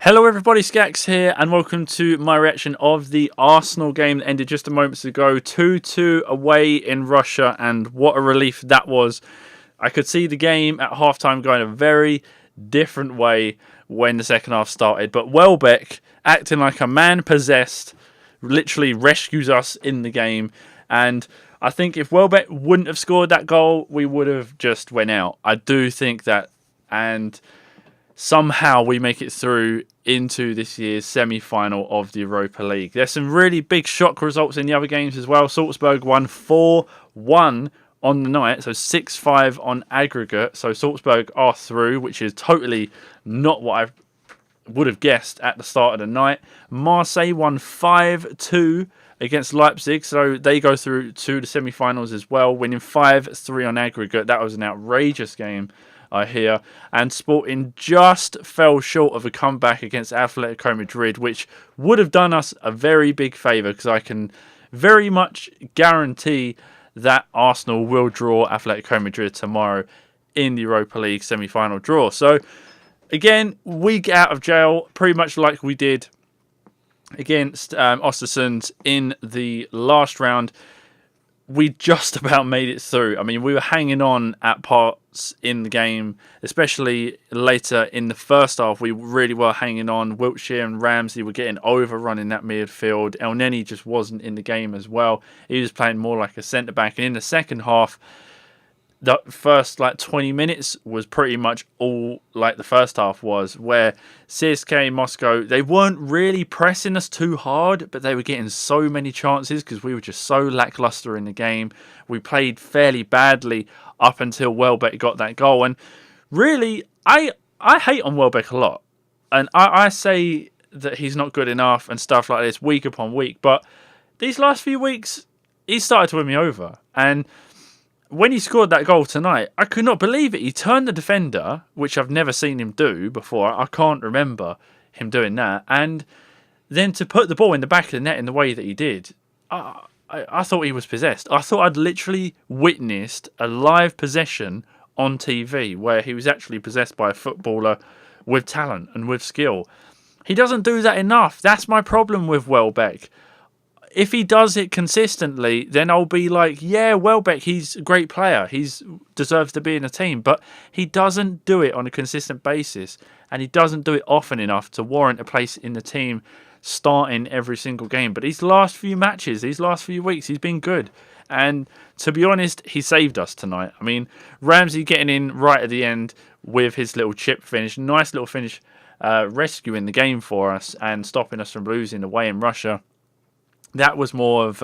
Hello everybody, Cska here, and welcome to my reaction of the Arsenal game that ended just a moment ago, 2-2 away in Russia, and what a relief that was. I could see the game at halftime going a very different way when the second half started, but Welbeck, acting like a man possessed, literally rescues us in the game, and I think if Welbeck wouldn't have scored that goal, we would have just went out. I do think that, and somehow we make it through into this year's semi-final of the Europa League. There's some really big shock results in the other games as well. Salzburg won 4-1 on the night, so 6-5 on aggregate. So Salzburg are through, which is totally not what I would have guessed at the start of the night. Marseille won 5-2 against Leipzig, so they go through to the semi-finals as well, winning 5-3 on aggregate. That was an outrageous game, I hear. And Sporting just fell short of a comeback against Atletico Madrid, which would have done us a very big favour, because I can very much guarantee that Arsenal will draw Atletico Madrid tomorrow in the Europa League semi-final draw. So again, we get out of jail pretty much like we did against Östersund in the last round. We just about made it through. I mean, we were hanging on at parts in the game, especially later in the first half. We really were hanging on. Wilshere and Ramsey were getting overrun in that midfield. Elneny just wasn't in the game as well. He was playing more like a centre-back. And in the second half, the first 20 minutes was pretty much all like the first half was, where Cska Moscow, they weren't really pressing us too hard, but they were getting so many chances because we were just so lackluster in the game. We played fairly badly up until Welbeck got that goal. And really, I hate on Welbeck a lot. And I say that he's not good enough and stuff like this week upon week. But these last few weeks, he started to win me over. And when he scored that goal tonight, I could not believe it. He turned the defender, which I've never seen him do before. I can't remember him doing that. And then to put the ball in the back of the net in the way that he did, I thought he was possessed. I thought I'd literally witnessed a live possession on TV where he was actually possessed by a footballer with talent and with skill. He doesn't do that enough. That's my problem with Welbeck. If he does it consistently, then I'll be like, yeah, Welbeck, he's a great player. He deserves to be in a team. But he doesn't do it on a consistent basis. And he doesn't do it often enough to warrant a place in the team starting every single game. But these last few matches, these last few weeks, he's been good. And to be honest, he saved us tonight. I mean, Ramsey getting in right at the end with his little chip finish. Nice little finish, rescuing the game for us and stopping us from losing away in Russia. That was more of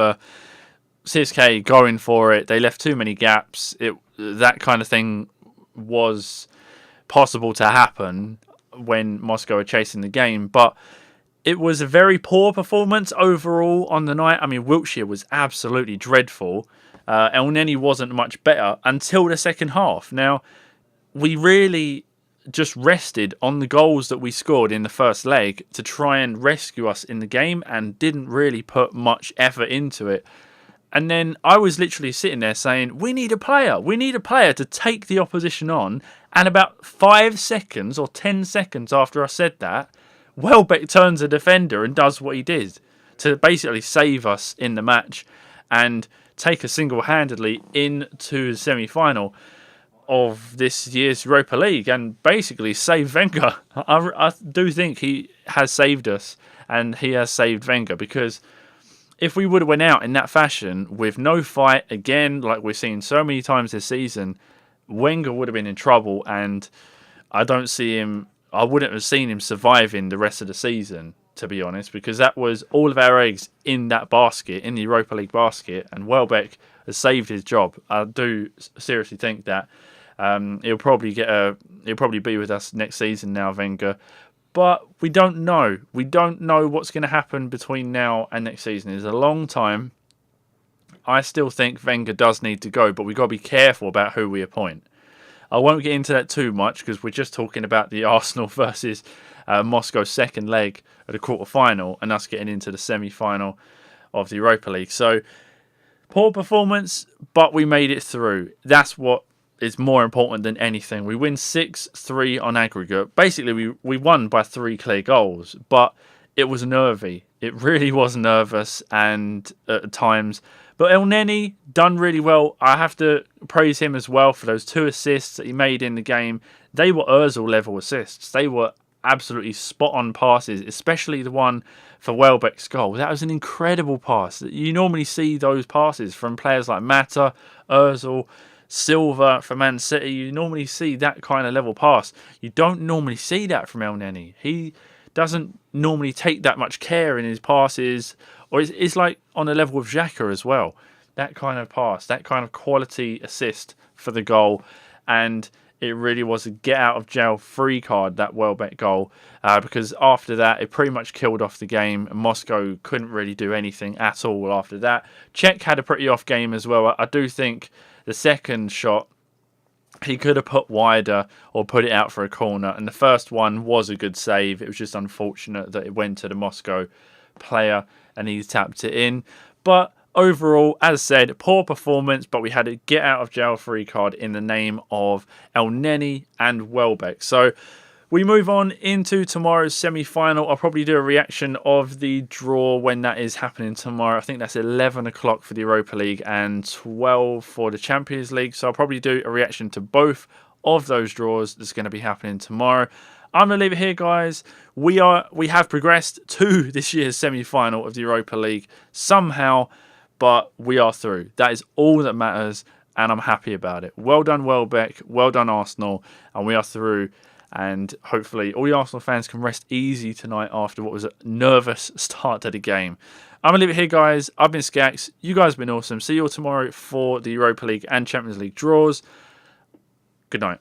Cska going for it. They left too many gaps. That kind of thing was possible to happen when Moscow were chasing the game. But it was a very poor performance overall on the night. I mean, Wilshere was absolutely dreadful. Elneny wasn't much better until the second half. Now, we really just rested on the goals that we scored in the first leg to try and rescue us in the game, and didn't really put much effort into it. And then I was literally sitting there saying, we need a player. We need a player to take the opposition on. And about 5 seconds or 10 seconds after I said that, Welbeck turns a defender and does what he did to basically save us in the match and take us single-handedly into the semi-final of this year's Europa League and basically save Wenger. I do think he has saved us, and he has saved Wenger, because if we would have went out in that fashion with no fight again, like we've seen so many times this season, Wenger would have been in trouble, and I wouldn't have seen him surviving the rest of the season, to be honest, because that was all of our eggs in that basket, in the Europa League basket, and Welbeck has saved his job. I do seriously think that. He'll probably be with us next season now, Wenger. But we don't know. We don't know what's going to happen between now and next season. It's a long time. I still think Wenger does need to go, but we've got to be careful about who we appoint. I won't get into that too much because we're just talking about the Arsenal versus Moscow second leg of the quarter-final and us getting into the semi-final of the Europa League. So, poor performance, but we made it through. That's what is more important than anything. We win 6-3 on aggregate. Basically, we won by 3 clear goals, but it was nervy. It really was nervous and at times. But Elneny done really well. I have to praise him as well for those 2 assists that he made in the game. They were Ozil level assists. They were absolutely spot on passes, especially the one for Welbeck's goal. That was an incredible pass. You normally see those passes from players like Mata, Ozil, Silva for Man City. You normally see that kind of level pass. You don't normally see that from Elneny. He doesn't normally take that much care in his passes, or it's like on the level of Cska as well. That kind of pass, that kind of quality assist for the goal, and it really was a get out of jail free card, that Welbeck goal, because after that it pretty much killed off the game. Moscow couldn't really do anything at all after that. Cska had a pretty off game as well. I do think the second shot he could have put wider or put it out for a corner, and the first one was a good save. It was just unfortunate that it went to the Moscow player and he tapped it in. But overall, as said, poor performance, but we had a get out of jail free card in the name of Elneny and Welbeck. So we move on into tomorrow's semi-final. I'll probably do a reaction of the draw when that is happening tomorrow. I think that's 11 o'clock for the Europa League and 12 for the Champions League. So I'll probably do a reaction to both of those draws that's going to be happening tomorrow. I'm going to leave it here, guys. We have progressed to this year's semi-final of the Europa League somehow, but we are through. That is all that matters, and I'm happy about it. Well done, Welbeck. Well done, Arsenal. And we are through. And hopefully all the Arsenal fans can rest easy tonight after what was a nervous start to the game. I'm going to leave it here, guys. I've been Skax. You guys have been awesome. See you all tomorrow for the Europa League and Champions League draws. Good night.